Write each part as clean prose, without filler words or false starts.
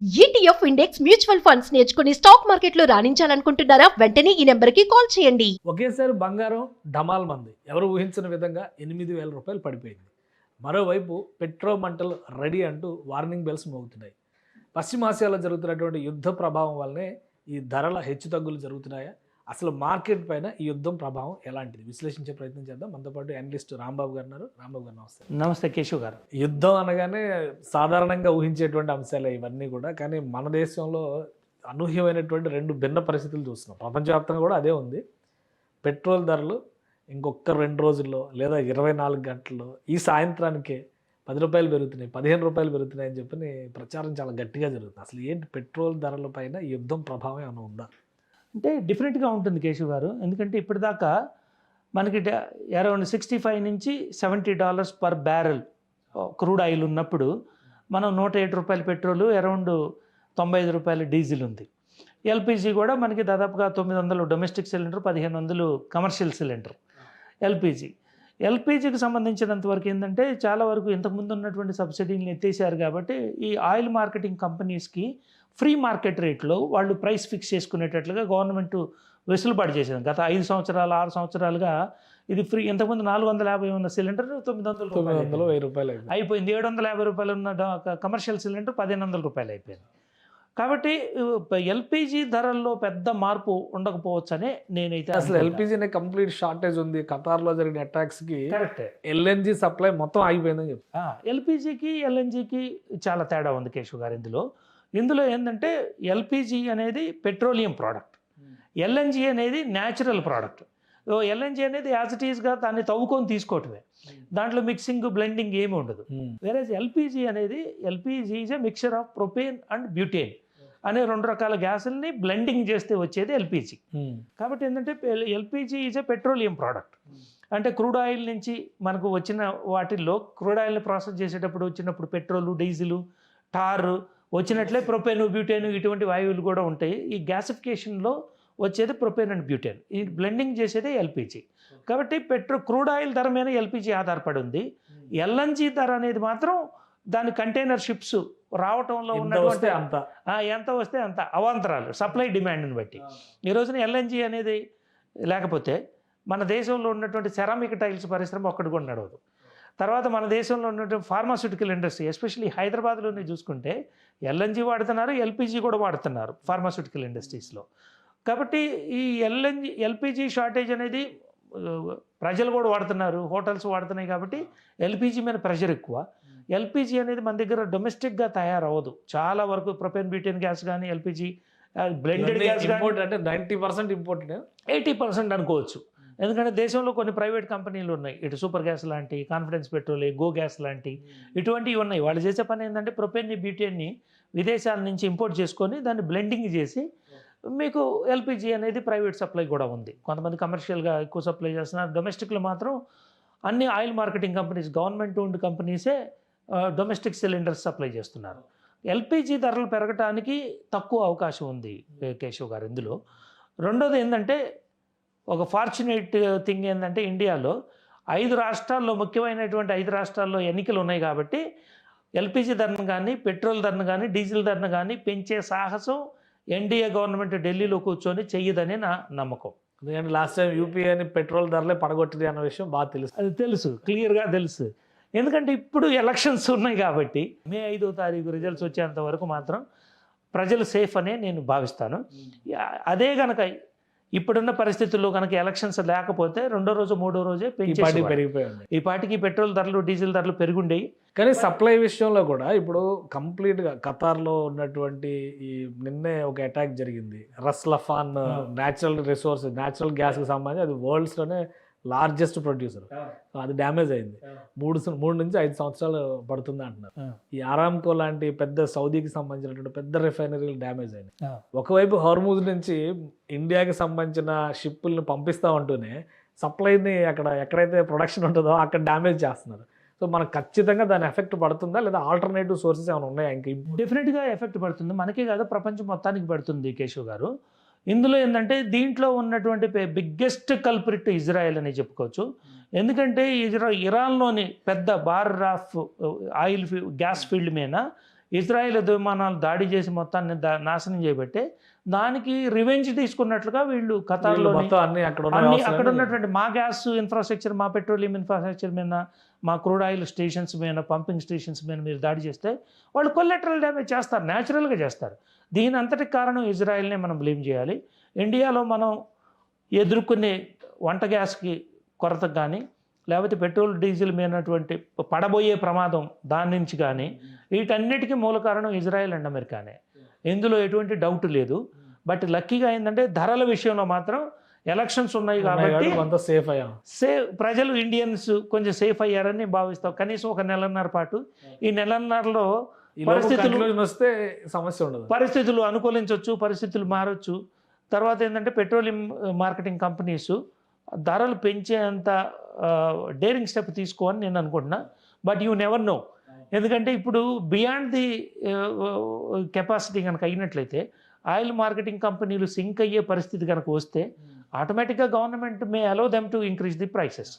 ETF index mutual funds నేర్చుకుని stock మార్కెట్లో రాణించాలనుకుంటున్నారా? వెంటనే ఈ నెంబర్కి కాల్ చేయండి. ఒకేసారి బంగారం ఢమాల్ మంది ఎవరు ఊహించిన విధంగా 8,000 రూపాయలు పడిపోయింది. మరోవైపు పెట్రో మంటలు రెడీ అంటూ వార్నింగ్ బెల్స్ మోగుతున్నాయి. పశ్చిమాసియాలో జరుగుతున్నటువంటి యుద్ధ ప్రభావం వల్లనే ఈ ధరల హెచ్చుతగ్గులు జరుగుతున్నాయా? అసలు మార్కెట్ పైన ఈ యుద్ధం ప్రభావం ఎలాంటిది విశ్లేషించే ప్రయత్నం చేద్దాం. మనతో పాటు అనలిస్ట్ రాంబాబు గారు ఉన్నారు. రాంబాబు గారు నమస్తే. నమస్తే కేశవ్ గారు. యుద్ధం అనగానే సాధారణంగా ఊహించేటువంటి అంశాలే ఇవన్నీ కూడా. కానీ మన దేశంలో అనూహ్యమైనటువంటి రెండు భిన్న పరిస్థితులు చూస్తున్నాం. ప్రపంచవ్యాప్తంగా కూడా అదే ఉంది. పెట్రోల్ ధరలు ఇంకొక 2 రోజుల్లో లేదా 24 గంటల్లో ఈ సాయంత్రానికే 10 రూపాయలు పెరుగుతున్నాయి, 15 రూపాయలు పెరుగుతున్నాయి అని చెప్పి ప్రచారం చాలా గట్టిగా జరుగుతుంది. అసలు ఏంటి పెట్రోల్ ధరల పైన ఈ యుద్ధం ప్రభావం ఏమైనా ఉందా? అంటే డిఫరెంట్గా ఉంటుంది కేశవ్ గారు. ఎందుకంటే ఇప్పటిదాకా మనకి అరౌండ్ 65 నుంచి $70 పర్ బ్యారెల్ క్రూడ్ ఆయిల్ ఉన్నప్పుడు మనం 107 రూపాయల పెట్రోలు, అరౌండ్ 95 రూపాయల డీజిల్ ఉంది. ఎల్పిజి కూడా మనకి దాదాపుగా 900 డొమెస్టిక్ సిలిండర్, 1500 కమర్షియల్ సిలిండర్ ఎల్పిజికి సంబంధించినంత వరకు ఏంటంటే చాలా వరకు ఇంతకుముందు ఉన్నటువంటి సబ్సిడీని ఎత్తేసారు. కాబట్టి ఈ ఆయిల్ మార్కెటింగ్ కంపెనీస్కి ఫ్రీ మార్కెట్ రేట్లో వాళ్ళు ప్రైస్ ఫిక్స్ చేసుకునేటట్లుగా గవర్నమెంట్ వెసులుబాటు చేసింది. గత 5 సంవత్సరాలు 6 సంవత్సరాలుగా ఇది ఫ్రీ. ఇంతకుముందు 450 ఉన్న సిలిండర్ 900 రూపాయలు అయిపోయింది. 750 రూపాయలు ఉన్న కమర్షియల్ సిలిండర్ 1500 రూపాయలు అయిపోయింది. కాబట్టి ఎల్పిజి ధరల్లో పెద్ద మార్పు ఉండకపోవచ్చనే నేనైతే. అసలు ఎల్పిజి కంప్లీట్ షార్టేజ్ ఉంది. ఖతార్లో జరిగిన అటాక్స్కి కరెక్టే, ఎల్ఎన్జి సప్లై మొత్తం ఆగిపోయిందని చెప్పి. ఎల్పిజికి ఎల్ఎన్జికి చాలా తేడా ఉంది కేశవ్ గారు. ఇందులో ఏంటంటే ఎల్పిజి అనేది పెట్రోలియం ప్రోడక్ట్, ఎల్ఎన్జి అనేది న్యాచురల్ ప్రోడక్ట్. ఎల్ఎన్జి అనేది యాజ్ ఇట్ ఈస్గా దాన్ని తవ్వుకొని తీసుకోవటమే, దాంట్లో మిక్సింగ్ బ్లెండింగ్ ఏమి ఉండదు. Whereas LPG is a mixture of propane and butane అనే 2 రకాల గ్యాసుల్ని బ్లెండింగ్ చేస్తే వచ్చేది ఎల్పిజి. కాబట్టి ఏంటంటే LPG is a petroleum product. అంటే క్రూడ్ ఆయిల్ నుంచి మనకు వచ్చిన వాటిల్లో క్రూడ్ ఆయిల్ని ప్రాసెస్ చేసేటప్పుడు వచ్చినప్పుడు పెట్రోలు, డీజిలు, టార్ వచ్చినట్లే ప్రొపేను, బ్యూటేను ఇటువంటి వాయువులు కూడా ఉంటాయి. ఈ గ్యాసిఫికేషన్లో వచ్చేది ప్రొపేన్ అండ్ బ్యూటేన్. ఈ బ్లెండింగ్ చేసేదే ఎల్పిజి. కాబట్టి క్రూడ్ ఆయిల్ ధర మీద ఎల్పిజి ఆధారపడి ఉంది. ఎల్ఎన్జి ధర అనేది మాత్రం దాని కంటైనర్ షిప్స్ రావటంలో ఉన్నటువంటి ఎంత వస్తే అంత అవాంతరాలు, సప్లై డిమాండ్ని బట్టి. ఈ రోజున ఎల్ఎన్జి అనేది లేకపోతే మన దేశంలో ఉన్నటువంటి సెరామిక్ టైల్స్ పరిశ్రమ ఒక్కటి కూడా నడవదు. తర్వాత మన దేశంలో ఉన్నటువంటి ఫార్మాస్యూటికల్ ఇండస్ట్రీ, ఎస్పెషల్లీ హైదరాబాద్లోనే చూసుకుంటే ఎల్ఎన్జి వాడుతున్నారు, ఎల్పిజి కూడా వాడుతున్నారు ఫార్మాస్యూటికల్ ఇండస్ట్రీస్లో. కాబట్టి ఈ ఎల్పిజి షార్టేజ్ అనేది ప్రజలు కూడా వాడుతున్నారు, హోటల్స్ వాడుతున్నాయి. కాబట్టి ఎల్పిజి మీద ప్రెషర్ ఎక్కువ. ఎల్పిజి అనేది మన దగ్గర డొమెస్టిక్గా తయారవ్వదు. చాలా వరకు ప్రొపేన్, బ్యూటేన్ గ్యాస్ కానీ ఎల్పిజి బ్లెండెడ్ గ్యాస్ అంటే 90% ఇంపోర్టెడ్, 80% అనుకోవచ్చు. ఎందుకంటే దేశంలో కొన్ని ప్రైవేట్ కంపెనీలు ఉన్నాయి, ఇటు సూపర్ గ్యాస్ లాంటి, కాన్ఫిడెన్స్ పెట్రోల్, గో గ్యాస్ లాంటి ఇటువంటివి ఉన్నాయి. వాళ్ళు చేసే పని ఏంటంటే ప్రొపేన్ని, బ్యూటేన్ని విదేశాల నుంచి ఇంపోర్ట్ చేసుకొని దాన్ని బ్లెండింగ్ చేసి మీకు ఎల్పిజి అనేది ప్రైవేట్ సప్లై కూడా ఉంది. కొంతమంది కమర్షియల్గా ఎక్కువ సప్లై చేస్తున్నారు. డొమెస్టిక్లో మాత్రం అన్ని oil marketing companies, government owned కంపెనీసే డొమెస్టిక్ సిలిండర్స్ సప్లై చేస్తున్నారు. ఎల్పిజి ధరలు పెరగటానికి తక్కువ అవకాశం ఉంది కేశవ్ గారు. ఇందులో రెండోది ఏంటంటే ఒక ఫార్చునేట్ థింగ్ ఏంటంటే ఇండియాలో 5 రాష్ట్రాల్లో, ముఖ్యమైనటువంటి 5 రాష్ట్రాల్లో ఎన్నికలు ఉన్నాయి. కాబట్టి ఎల్పిజి ధరను కానీ, పెట్రోల్ ధరను కానీ, డీజిల్ ధరను కానీ పెంచే సాహసం ఎన్డీఏ గవర్నమెంట్ ఢిల్లీలో కూర్చొని చెయ్యదని నా నమ్మకం. ఎందుకంటే లాస్ట్ టైం యూపీ అని పెట్రోల్ ధరలే పడగొట్టింది అన్న విషయం బాగా తెలుసు. అది తెలుసు, క్లియర్గా తెలుసు. ఎందుకంటే ఇప్పుడు ఎలక్షన్స్ ఉన్నాయి కాబట్టి మే 5వ తారీఖు రిజల్ట్స్ వచ్చేంత వరకు మాత్రం ప్రజలు సేఫ్ అనే నేను భావిస్తాను. అదే కనుక ఇప్పుడున్న పరిస్థితుల్లో కనుక ఎలక్షన్స్ లేకపోతే 2వ రోజు 3వ రోజే పెరిగిపోయింది. ఈ పాటికి పెట్రోల్ ధరలు, డీజిల్ ధరలు పెరుగుండేవి. కానీ సప్లై విషయంలో కూడా ఇప్పుడు కంప్లీట్గా ఖతార్లో ఉన్నటువంటి ఈ నిన్నే ఒక అటాక్ జరిగింది. రస్ లఫాన్ న్యాచురల్ గ్యాస్కి సంబంధించి అది వరల్డ్స్లోనే లార్జెస్ట్ ప్రొడ్యూసర్. అది డ్యామేజ్ అయింది. 3 నుంచి 5 సంవత్సరాలు పడుతుంది అంటున్నారు. ఈ ఆరామ్కో లాంటి పెద్ద సౌదీకి సంబంధించినటువంటి పెద్ద రిఫైనరీలు డ్యామేజ్ అయినాయి. ఒకవైపు హోర్ముజ్ నుంచి ఇండియాకి సంబంధించిన షిప్పుల్ని పంపిస్తూ ఉంటూనే సప్లైని ఎక్కడైతే ప్రొడక్షన్ ఉంటుందో అక్కడ డ్యామేజ్ చేస్తున్నారు. సో మనకు ఖచ్చితంగా దాని ఎఫెక్ట్ పడుతుందా, లేదా ఆల్టర్నేటివ్ సోర్సెస్ ఏమైనా ఉన్నాయా? ఇంకా డెఫినెట్గా ఎఫెక్ట్ పడుతుంది. మనకే కాదు, ప్రపంచం మొత్తానికి పడుతుంది కేశవ్ గారు. ఇందులో ఏంటంటే దీంట్లో ఉన్నటువంటి బిగ్గెస్ట్ కల్ప్రిట్ ఇజ్రాయెల్ అని చెప్పుకోవచ్చు. ఎందుకంటే ఇరాన్లోని పెద్ద bar of oil gas field మీద ఇజ్రాయెల్ విమానాలు దాడి చేసి మొత్తాన్ని నాశనం చేయబట్టే దానికి రివెంజ్ తీసుకున్నట్లుగా వీళ్ళు ఖతార్లో మొత్తం అన్ని అక్కడ ఉన్న అక్కడ వ్యవస్థలన్నీ- ఉన్నటువంటి మా గ్యాస్ ఇన్ఫ్రాస్ట్రక్చర్, మా పెట్రోలియం ఇన్ఫ్రాస్ట్రక్చర్ మీద, మా క్రూడ్ ఆయిల్ స్టేషన్స్ మీద, పంపింగ్ స్టేషన్స్ మీద మీరు దాడి చేస్తే వాళ్ళు కొలెటరల్ డ్యామేజ్ చేస్తారు, న్యాచురల్గా చేస్తారు. దీని అంతటికి కారణం ఇజ్రాయెల్నే మనం బ్లేమ్ చేయాలి. ఇండియాలో మనం ఎదుర్కొనే వంట గ్యాస్కి కొరతకు కానీ, లేకపోతే పెట్రోల్ డీజిల్ మీదటువంటి పడబోయే ప్రమాదం దాని నుంచి కానీ, వీటన్నిటికీ మూల కారణం ఇజ్రాయెల్ అండ్ అమెరికానే, ఇందులో ఎటువంటి డౌట్ లేదు. బట్ లక్కీగా ఏంటంటే ధరల విషయంలో మాత్రం ఎలక్షన్స్ ఉన్నాయి కాబట్టి కొంత సేఫ్ అయ్యాం. ప్రజలు ఇండియన్స్ కొంచెం సేఫ్ అయ్యారని భావిస్తాం. కనీసం ఒక నెలన్నర పాటు, ఈ నెలన్నరలో వస్తే సమస్య ఉండదు, పరిస్థితులు అనుకూలించవచ్చు, పరిస్థితులు మారచ్చు. తర్వాత ఏంటంటే పెట్రోలియం మార్కెటింగ్ కంపెనీస్ ధరలు పెంచేంత డేరింగ్ స్టెప్ తీసుకోవని నేను అనుకుంటున్నా. బట్ యూ నెవర్ నో, ఎందుకంటే ఇప్పుడు బియాండ్ ది కెపాసిటీ కనుక అయినట్లయితే ఆయిల్ మార్కెటింగ్ కంపెనీలు సింక్ అయ్యే పరిస్థితి కనుక వస్తే ఆటోమేటిక్గా government May allow them to increase the prices.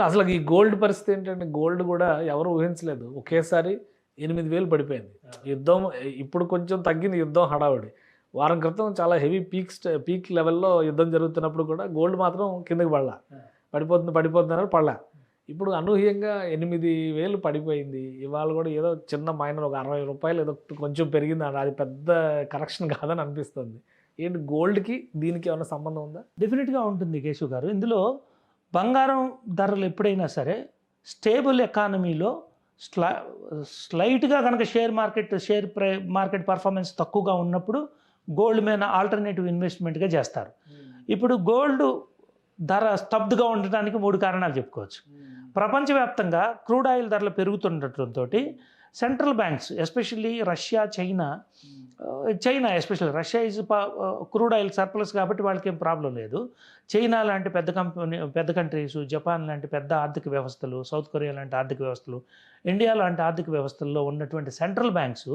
అసలు ఈ గోల్డ్ పరిస్థితి ఏంటంటే, గోల్డ్ కూడా ఎవరు ఊహించలేదు, ఒకేసారి 8,000 పడిపోయింది. యుద్ధం ఇప్పుడు కొంచెం తగ్గింది, యుద్ధం హడావుడి. వారం క్రితం చాలా హెవీ పీక్ లెవెల్లో యుద్ధం జరుగుతున్నప్పుడు కూడా గోల్డ్ మాత్రం కిందకి పడిపోతున్నారు పడలా. ఇప్పుడు అనూహ్యంగా 8,000 పడిపోయింది. ఇవాళ కూడా ఏదో చిన్న మైనర్ ఒక 60 రూపాయలు ఏదో కొంచెం పెరిగింది, అది పెద్ద కరెక్షన్ కాదని అనిపిస్తుంది. ఏంటి గోల్డ్కి దీనికి ఏమైనా సంబంధం ఉందా? డెఫినెట్గా ఉంటుంది కేశవ్ గారు. ఇందులో బంగారం ధరలు ఎప్పుడైనా సరే స్టేబుల్ ఎకానమీలో స్లైట్గా కనుక షేర్ మార్కెట్ పర్ఫార్మెన్స్ తక్కువగా ఉన్నప్పుడు గోల్డ్ మీద ఆల్టర్నేటివ్ ఇన్వెస్ట్మెంట్గా చేస్తారు. ఇప్పుడు గోల్డ్ ధర స్తబ్దుగా ఉండటానికి 3 కారణాలు చెప్పుకోవచ్చు. ప్రపంచవ్యాప్తంగా క్రూడ్ ఆయిల్ ధరలు పెరుగుతుండటంతో central banks, especially China especially Russia is crude oil surplus కాబట్టి వాళ్ళకి ఏం ప్రాబ్లం లేదు. చైనా లాంటి పెద్ద కంట్రీస్, జపాన్ లాంటి పెద్ద ఆర్థిక వ్యవస్థలు, సౌత్ కొరియా లాంటి ఆర్థిక వ్యవస్థలు, ఇండియా లాంటి ఆర్థిక వ్యవస్థల్లో ఉన్నటువంటి సెంట్రల్ బ్యాంక్స్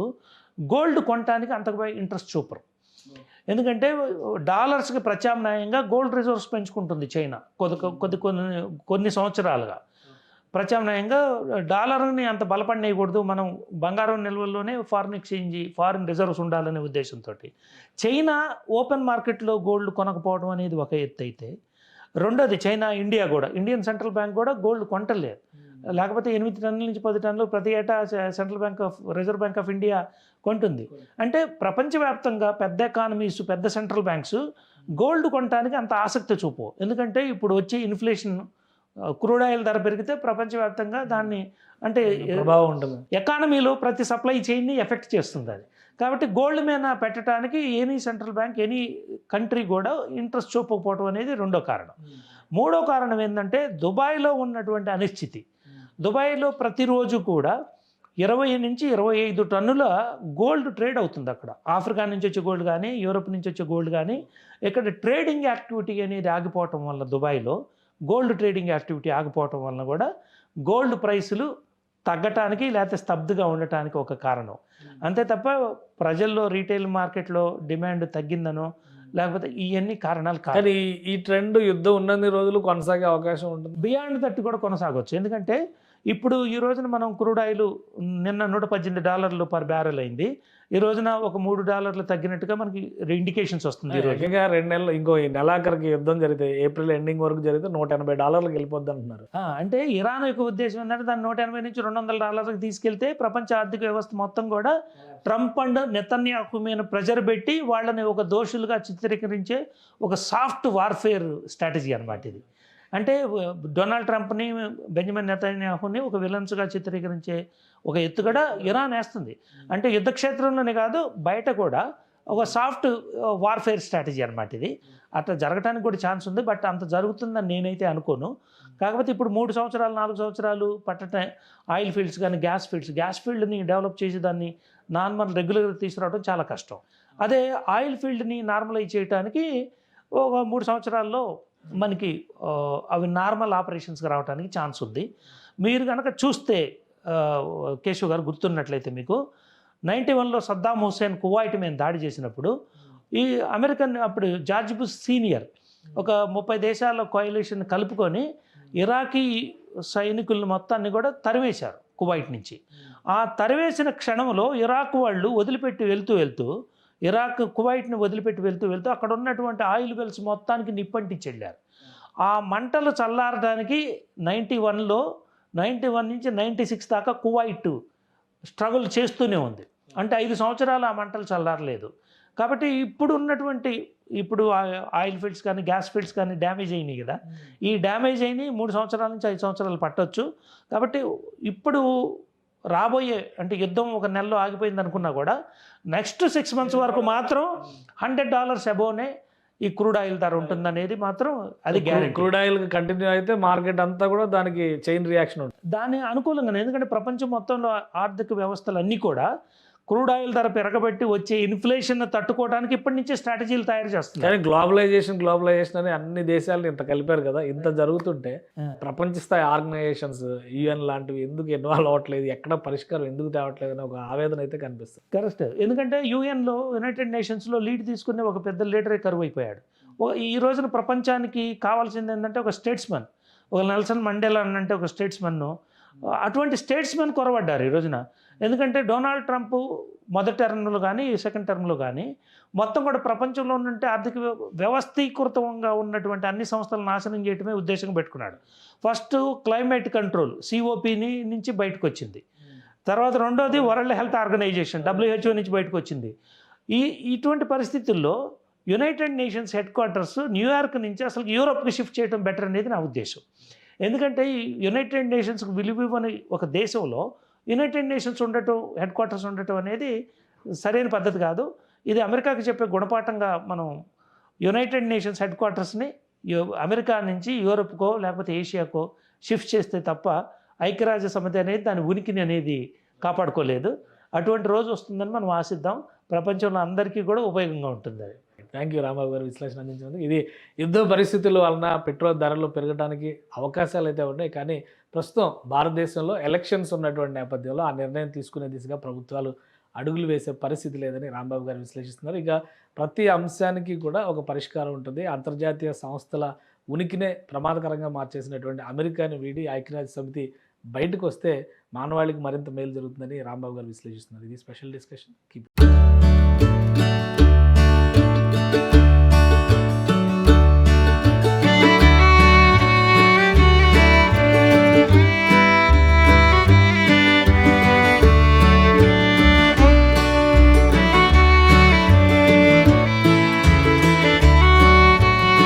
గోల్డ్ కొనడానికి అంతగా ఇంట్రెస్ట్ చూపరు. ఎందుకంటే డాలర్స్కి ప్రత్యామ్నాయంగా గోల్డ్ రిజర్వ్స్ పెంచుకుంటుంది చైనా కొన్ని సంవత్సరాలుగా. ప్రత్యామ్నాయంగా డాలర్ని అంత బలపడనేయకూడదు, మనం బంగారం నిల్వల్లోనే ఫారిన్ రిజర్వ్స్ ఉండాలనే ఉద్దేశంతో చైనా ఓపెన్ మార్కెట్లో గోల్డ్ కొనకపోవడం అనేది ఒక ఎత్తు అయితే, రెండోది ఇండియన్ సెంట్రల్ బ్యాంక్ కూడా గోల్డ్ కొంటలేదు. లేకపోతే 8 టన్నుల నుంచి 10 టన్నులు ప్రతి ఏటా రిజర్వ్ బ్యాంక్ ఆఫ్ ఇండియా కొంటుంది. అంటే ప్రపంచవ్యాప్తంగా పెద్ద ఎకానమీస్, పెద్ద సెంట్రల్ బ్యాంక్స్ గోల్డ్ కొనడానికి అంత ఆసక్తి చూపవు. ఎందుకంటే ఇప్పుడు వచ్చే ఇన్ఫ్లేషన్, క్రూడ్ ఆయిల్ ధర పెరిగితే ప్రపంచవ్యాప్తంగా దాన్ని అంటే ప్రభావం ఉంటుంది, ఎకానమీలో ప్రతి సప్లై చైన్ని ఎఫెక్ట్ చేస్తుంది అది. కాబట్టి గోల్డ్ మీద పెట్టడానికి any central bank, any country కూడా ఇంట్రెస్ట్ చూపకపోవడం అనేది రెండో కారణం. మూడో కారణం ఏంటంటే దుబాయ్లో ఉన్నటువంటి అనిశ్చితి. దుబాయ్లో ప్రతిరోజు కూడా 20 నుంచి 25 టన్నుల గోల్డ్ ట్రేడ్ అవుతుంది అక్కడ. ఆఫ్రికా నుంచి వచ్చే గోల్డ్ కానీ, యూరోప్ నుంచి వచ్చే గోల్డ్ కానీ, ఇక్కడ ట్రేడింగ్ యాక్టివిటీ అనేది ఆగిపోవటం వల్ల, దుబాయ్లో గోల్డ్ ట్రేడింగ్ యాక్టివిటీ ఆగిపోవటం వలన కూడా గోల్డ్ ప్రైసులు తగ్గటానికి లేకపోతే స్తబ్దుగా ఉండటానికి ఒక కారణం. అంతే తప్ప ప్రజల్లో రీటైల్ మార్కెట్లో డిమాండ్ తగ్గిందనో లేకపోతే ఇవన్నీ కారణాలు కాదు. కానీ ఈ ట్రెండ్ యుద్ధం ఉన్నన్ని రోజులు కొనసాగే అవకాశం ఉంటుంది, బియాండ్ దట్ కూడా కొనసాగవచ్చు. ఎందుకంటే ఇప్పుడు ఈ రోజున మనం క్రూడ్ ఆయిల్ నిన్న $118 పర్ బ్యారెల్ అయింది. ఈ రోజున ఒక $3 తగ్గినట్టుగా మనకి ఇండికేషన్స్ వస్తుంది. ఇంకా 2 నెలలు, ఇంకో ఈ నెలాఖరికి యుద్ధం జరిగితే ఏప్రిల్ ఎండింగ్ వరకు జరిగితే $180 వెళ్ళిపోద్ది అంటున్నారు. అంటే ఇరాన్ యొక్క ఉద్దేశం ఏంటంటే దాన్ని $180 నుంచి $200 తీసుకెళ్తే ప్రపంచ ఆర్థిక వ్యవస్థ మొత్తం కూడా ట్రంప్ అండ్ నెతన్యాహు మీద ప్రెజర్ పెట్టి వాళ్ళని ఒక దోషులుగా చిత్రీకరించే ఒక సాఫ్ట్ వార్ఫేర్ స్ట్రాటజీ అన్నమాట ఇది. అంటే డొనాల్డ్ ట్రంప్ని, బెంజమిన్ నెతన్యాహుని ఒక విలన్స్గా చిత్రీకరించే ఒక ఎత్తుగడ ఇరాన్ వేస్తుంది. అంటే యుద్ధ క్షేత్రంలోనే కాదు, బయట కూడా ఒక సాఫ్ట్ వార్ఫేర్ స్ట్రాటజీ అన్నమాట ఇది. అట్లా జరగడానికి కూడా ఛాన్స్ ఉంది, బట్ అంత జరుగుతుందని నేనైతే అనుకోను. కాకపోతే ఇప్పుడు 3 సంవత్సరాలు 4 సంవత్సరాలు పట్టడం ఆయిల్ ఫీల్డ్స్ కానీ గ్యాస్ ఫీల్డ్ని డెవలప్ చేసి దాన్ని నార్మల్ రెగ్యులర్గా తీసుకురావడం చాలా కష్టం. అదే ఆయిల్ ఫీల్డ్ని నార్మలైజ్ చేయడానికి ఒక 3 సంవత్సరాల్లో మనకి అవి నార్మల్ ఆపరేషన్స్గా రావడానికి ఛాన్స్ ఉంది. మీరు కనుక చూస్తే కేశవ్ గారు గుర్తున్నట్లయితే మీకు 91లో సద్దాం హుస్సేన్ కువైట్ మీద దాడి చేసినప్పుడు ఈ అమెరికన్ అప్పుడు జార్జ్ బుష్ సీనియర్ ఒక 30 దేశాల కోయలేషన్ కలుపుకొని ఇరాకీ సైనికులను మొత్తాన్ని కూడా తరిమేశారు కువైట్ నుంచి. ఆ తరివేసిన క్షణంలో ఇరాక్ వాళ్ళు వదిలిపెట్టి వెళ్తూ ఇరాక్ కువైట్ని వదిలిపెట్టి వెళ్తూ అక్కడ ఉన్నటువంటి ఆయిల్ వెల్స్ మొత్తానికి నిప్పంటించి వెళ్ళారు. ఆ మంటలు చల్లారడానికి 91 నుంచి 96 దాకా కువైట్ స్ట్రగుల్ చేస్తూనే ఉంది. అంటే 5 సంవత్సరాలు ఆ మంటలు చల్లారలేదు. కాబట్టి ఇప్పుడు ఆయిల్ ఫీల్డ్స్ కానీ గ్యాస్ ఫీల్డ్స్ కానీ డ్యామేజ్ అయినాయి కదా. ఈ డ్యామేజ్ అయినాయి 3 సంవత్సరాల నుంచి 5 సంవత్సరాలు పట్టొచ్చు. కాబట్టి ఇప్పుడు రాబోయే అంటే యుద్ధం ఒక నెలలో ఆగిపోయింది అనుకున్నా కూడా నెక్స్ట్ 6 months వరకు మాత్రం $100 అబోనే ఈ క్రూడ్ ఆయిల్ ధర ఉంటుందనేది మాత్రం అది గ్యారెంటీ. క్రూడ్ ఆయిల్ కంటిన్యూ అయితే మార్కెట్ అంతా కూడా దానికి చైన్ రియాక్షన్ ఉంటుంది. దాని అనుకూలంగానే, ఎందుకంటే ప్రపంచం మొత్తంలో ఆర్థిక వ్యవస్థలు అన్నీ కూడా క్రూడ్ ఆయిల్ ధర పెరగబెట్టి వచ్చే ఇన్ఫ్లేషన్ తట్టుకోవడానికి ఇప్పటి నుంచే స్ట్రాటజీలు తయారు చేస్తున్నారు. కానీ గ్లోబలైజేషన్ అని అన్ని దేశాలను ఇంత కలిపారు కదా. ఇంత జరుగుతుంటే ప్రపంచ స్థాయి ఆర్గనైజేషన్స్ UN లాంటివి ఎందుకు ఇన్వాల్వ్ అవ్వట్లేదు, ఎక్కడ పరిష్కారం ఎందుకు తేవట్లేదు అని ఒక ఆవేదన అయితే కనిపిస్తుంది. కరెక్ట్. ఎందుకంటే యుఎన్లో యునైటెడ్ నేషన్స్లో లీడ్ తీసుకునే ఒక పెద్ద లీడరే కరువు అయిపోయాడు. ఈ రోజున ప్రపంచానికి కావాల్సింది ఏంటంటే ఒక స్టేట్స్మన్, ఒక నెల్సన్ మండేలా అంటే ఒక స్టేట్స్మన్ను. అటువంటి స్టేట్స్మెన్ కొరవడ్డారు ఈ రోజున. ఎందుకంటే డొనాల్డ్ ట్రంప్ మొదటి టర్మ్లో కానీ సెకండ్ టర్మ్లో కానీ మొత్తం కూడా ప్రపంచంలో ఉన్నట్టు ఆర్థిక వ్యవస్థీకృతంగా ఉన్నటువంటి అన్ని సంస్థలు నాశనం చేయటమే ఉద్దేశంగా పెట్టుకున్నాడు. ఫస్ట్ క్లైమేట్ కంట్రోల్ COPని నుంచి బయటకు వచ్చింది. తర్వాత రెండోది వరల్డ్ హెల్త్ ఆర్గనైజేషన్ WHO నుంచి బయటకు వచ్చింది. ఇటువంటి పరిస్థితుల్లో United nations head quarters New York నుంచి అసలు యూరోప్కి షిఫ్ట్ చేయడం బెటర్ అనేది నా ఉద్దేశం. ఎందుకంటే ఈ యునైటెడ్ నేషన్స్కి విలువివ్వని ఒక దేశంలో యునైటెడ్ నేషన్స్ ఉండటం, హెడ్ క్వార్టర్స్ ఉండటం అనేది సరైన పద్ధతి కాదు. ఇది అమెరికాకి చెప్పే గుణపాఠంగా మనం యునైటెడ్ నేషన్స్ హెడ్ క్వార్టర్స్ని అమెరికా నుంచి యూరోప్కో లేకపోతే ఏషియాకో షిఫ్ట్ చేస్తే తప్ప ఐక్యరాజ్య సమితి అనేది దాని ఉనికిని అనేది కాపాడుకోలేదు. అటువంటి రోజు వస్తుందని మనం ఆశిద్దాం. ప్రపంచంలో అందరికీ కూడా ఉపయోగంగా ఉంటుంది అది. థ్యాంక్ యూ రాంబాబు గారు విశ్లేషణ అందించినందుకు. ఇది యుద్ధ పరిస్థితుల వలన పెట్రోల్ ధరలు పెరగడానికి అవకాశాలు అయితే ఉన్నాయి. కానీ ప్రస్తుతం భారతదేశంలో ఎలక్షన్స్ ఉన్నటువంటి నేపథ్యంలో ఆ నిర్ణయం తీసుకునే దిశగా ప్రభుత్వాలు అడుగులు వేసే పరిస్థితి లేదని రాంబాబు గారు విశ్లేషిస్తున్నారు. ఇక ప్రతి అంశానికి కూడా ఒక పరిష్కారం ఉంటుంది. అంతర్జాతీయ సంస్థల ఉనికినే ప్రమాదకరంగా మార్చేసినటువంటి అమెరికాని వీడి ఐక్యరాజ్య సమితి బయటకు వస్తే మానవాళికి మరింత మేలు జరుగుతుందని రాంబాబు గారు విశ్లేషిస్తున్నారు. ఇది స్పెషల్ డిస్కషన్. కీప్